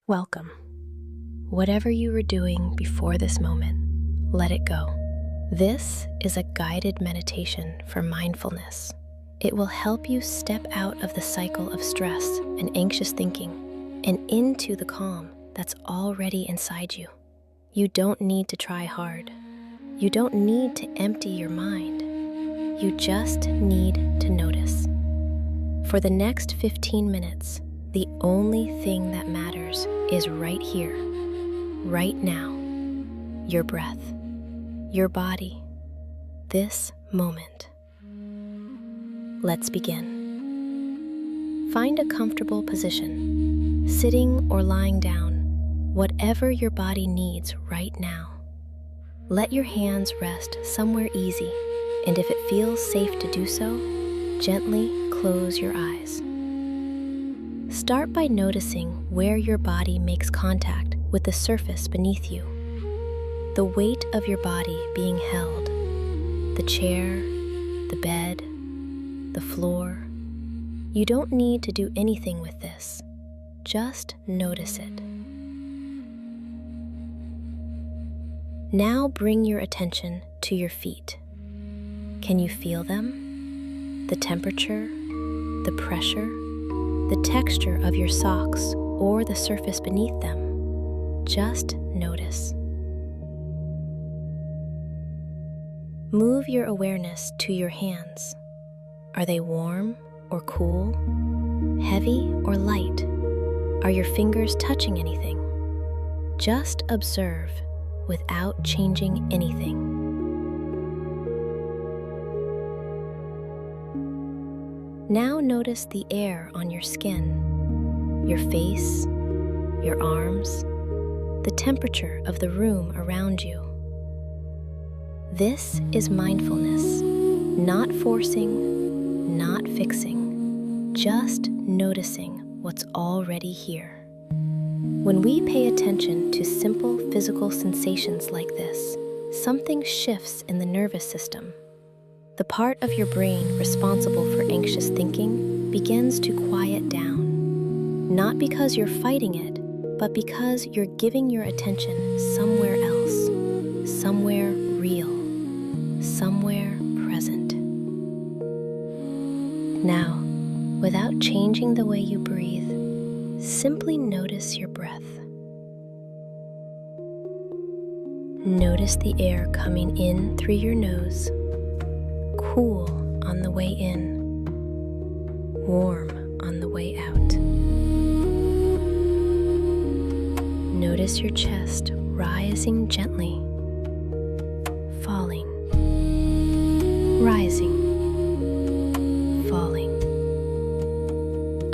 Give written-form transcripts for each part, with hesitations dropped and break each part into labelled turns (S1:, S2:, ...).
S1: Welcome. Whatever you were doing before this moment, let it go. This is a guided meditation for mindfulness. It will help you step out of the cycle of stress and anxious thinking and into the calm that's already inside you. You don't need to try hard. You don't need to empty your mind. You just need to notice. For the next 15 minutes, the only thing that matters is right here, right now. Your breath, your body, this moment. Let's begin. Find a comfortable position, sitting or lying down, whatever your body needs right now. Let your hands rest somewhere easy, and if it feels safe to do so, gently close your eyes. Start by noticing where your body makes contact with the surface beneath you. The weight of your body being held, the chair, the bed, the floor. You don't need to do anything with this. Just notice it. Now bring your attention to your feet. Can you feel them? The temperature, the pressure, the texture of your socks or the surface beneath them. Just notice. Move your awareness to your hands. Are they warm or cool? Heavy or light? Are your fingers touching anything? Just observe without changing anything. Now notice the air on your skin, your face, your arms, the temperature of the room around you. This is mindfulness, not forcing, not fixing, just noticing what's already here. When we pay attention to simple physical sensations like this, something shifts in the nervous system. The part of your brain responsible for anxious thinking begins to quiet down, not because you're fighting it, but because you're giving your attention somewhere else, somewhere real, somewhere present. Now, without changing the way you breathe, simply notice your breath. Notice the air coming in through your nose, cool on the way in, warm on the way out. Notice your chest rising gently, falling, rising, falling.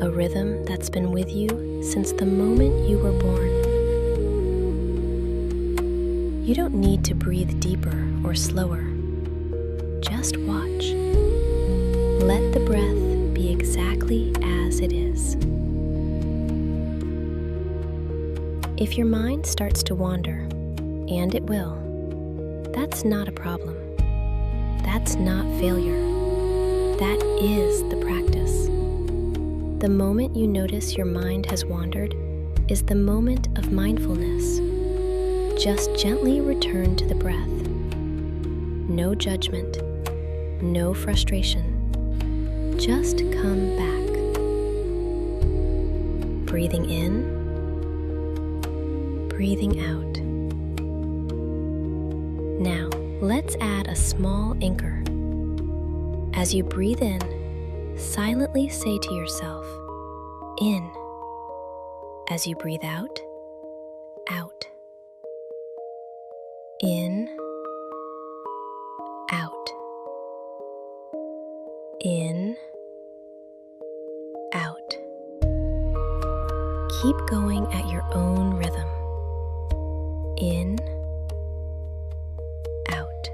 S1: A rhythm that's been with you since the moment you were born. You don't need to breathe deeper or slower. Just watch. Let the breath be exactly as it is. If your mind starts to wander, and it will, that's not a problem. That's not failure. That is the practice. The moment you notice your mind has wandered is the moment of mindfulness. Just gently return to the breath. No judgment. No frustration. Just come back. Breathing in, breathing out. Now, let's add a small anchor. As you breathe in, silently say to yourself, in. As you breathe out, out. In, out. In, out. Keep going at your own rhythm. In, out.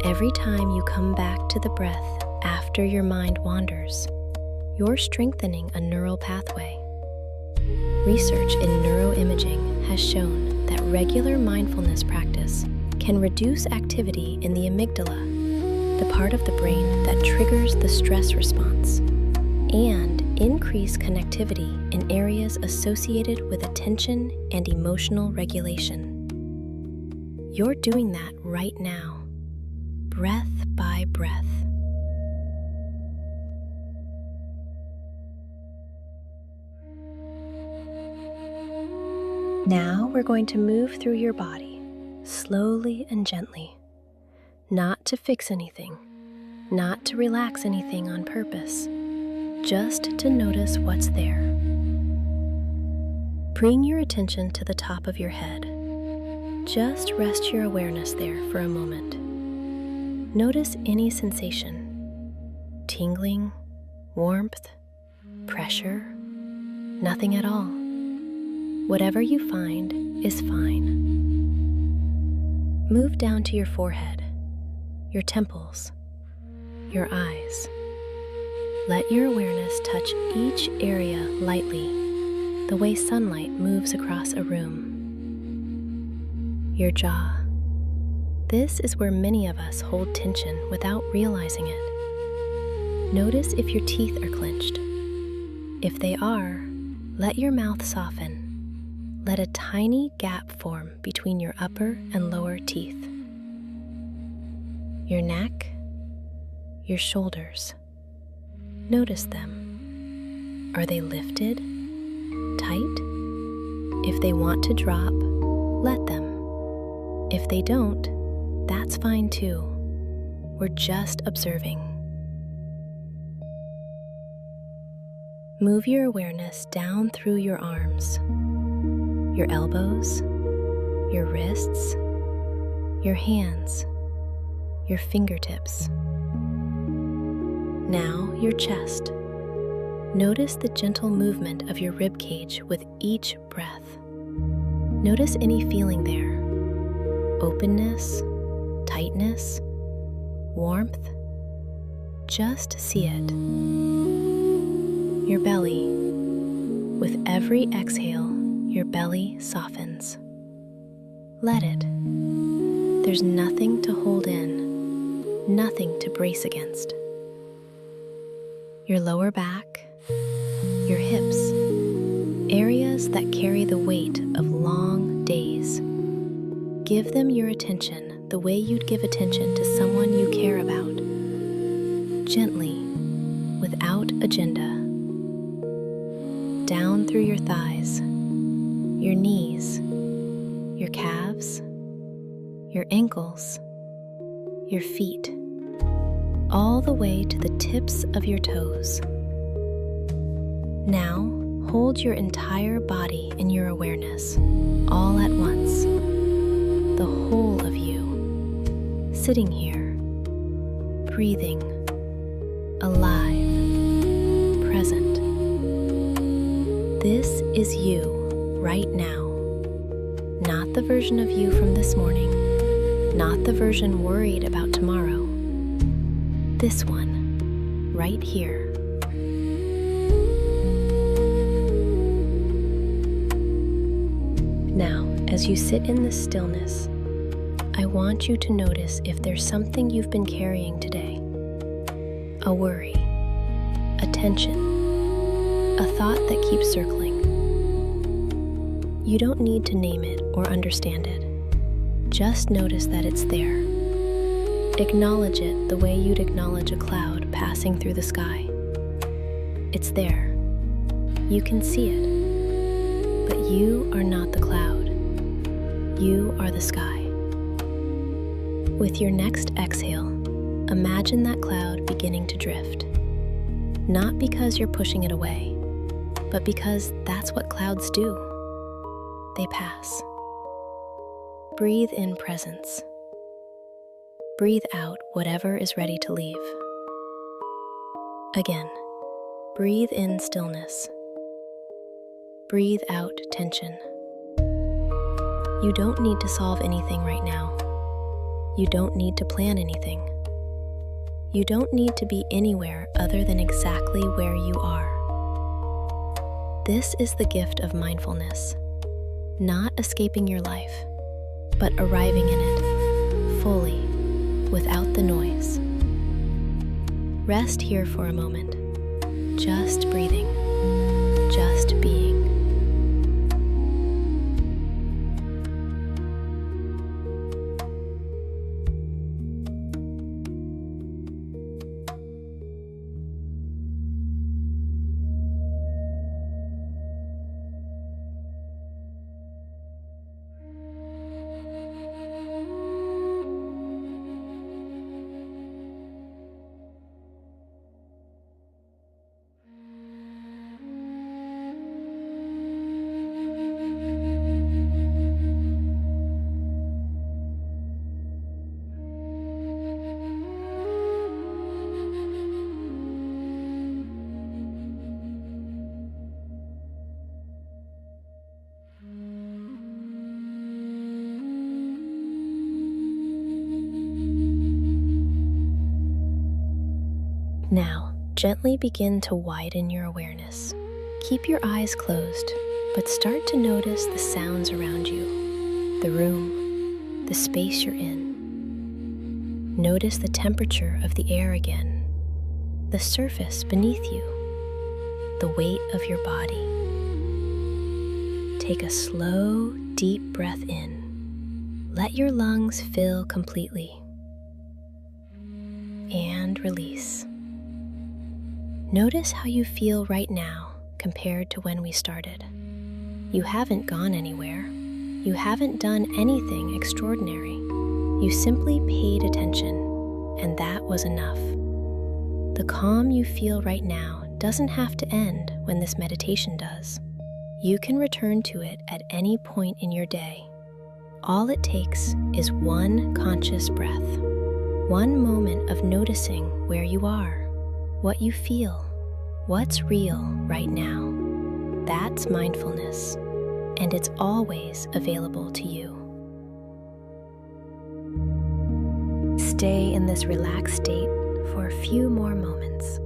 S1: Every time you come back to the breath after your mind wanders, you're strengthening a neural pathway. Research in neuroimaging has shown that regular mindfulness practice can reduce activity in the amygdala, the part of the brain that triggers the stress response, and increase connectivity in areas associated with attention and emotional regulation. You're doing that right now, breath by breath. Now we're going to move through your body, slowly and gently, not to fix anything, not to relax anything on purpose, just to notice what's there. Bring your attention to the top of your head. Just rest your awareness there for a moment. Notice any sensation, tingling, warmth, pressure, nothing at all. Whatever you find is fine. Move down to your forehead, your temples, your eyes. Let your awareness touch each area lightly, the way sunlight moves across a room. Your jaw. This is where many of us hold tension without realizing it. Notice if your teeth are clenched. If they are, let your mouth soften. Let a tiny gap form between your upper and lower teeth. Your neck, your shoulders. Notice them. Are they lifted, tight? If they want to drop, let them. If they don't, that's fine too. We're just observing. Move your awareness down through your arms, your elbows, your wrists, your hands, your fingertips. Now your chest. Notice the gentle movement of your rib cage with each breath. Notice any feeling there. Openness, tightness, warmth. Just see it. Your belly. With every exhale, your belly softens. Let it. There's nothing to hold in, nothing to brace against. Your lower back, your hips, areas that carry the weight of long days. Give them your attention the way you'd give attention to someone you care about. Gently, without agenda. Down through your thighs, your knees, your calves, your ankles, your feet, all the way to the tips of your toes. Now, hold your entire body in your awareness, all at once. The whole of you, sitting here, breathing, alive, present. This is you right now. Not the version of you from this morning, not the version worried about tomorrow. This one, right here. Now, as you sit in this stillness, I want you to notice if there's something you've been carrying today. A worry, a tension, a thought that keeps circling. You don't need to name it or understand it. Just notice that it's there. Acknowledge it the way you'd acknowledge a cloud passing through the sky. It's there. You can see it. But you are not the cloud. You are the sky. With your next exhale, imagine that cloud beginning to drift. Not because you're pushing it away, but because that's what clouds do. They pass. Breathe in presence. Breathe out whatever is ready to leave. Again, breathe in stillness. Breathe out tension. You don't need to solve anything right now. You don't need to plan anything. You don't need to be anywhere other than exactly where you are. This is the gift of mindfulness. Not escaping your life, but arriving in it, fully, without the noise. Rest here for a moment. just breathing, just being. Now, gently begin to widen your awareness. Keep your eyes closed, but start to notice the sounds around you, the room, the space you're in. Notice the temperature of the air again, the surface beneath you, the weight of your body. Take a slow, deep breath in. Let your lungs fill completely. And release. Notice how you feel right now compared to when we started. You haven't gone anywhere. You haven't done anything extraordinary. You simply paid attention, and that was enough. The calm you feel right now doesn't have to end when this meditation does. You can return to it at any point in your day. All it takes is one conscious breath, one moment of noticing where you are, what you feel, what's real right now. That's mindfulness, and it's always available to you. Stay in this relaxed state for a few more moments.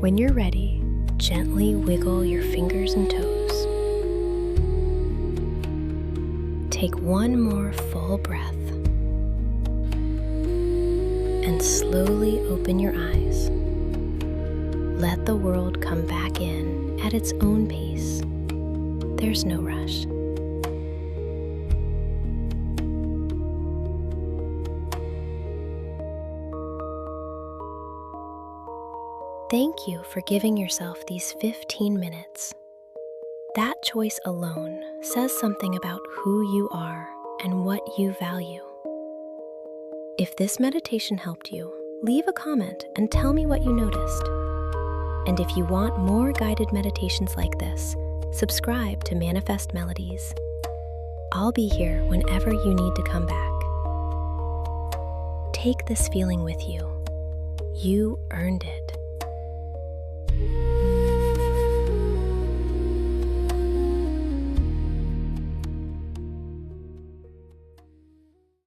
S1: When you're ready, gently wiggle your fingers and toes. Take one more full breath and slowly open your eyes. Let the world come back in at its own pace. There's no rush. Thank you for giving yourself these 15 minutes. That choice alone says something about who you are and what you value. If this meditation helped you, leave a comment and tell me what you noticed. And if you want more guided meditations like this, subscribe to Manifest Melodies. I'll be here whenever you need to come back. Take this feeling with you. You earned it.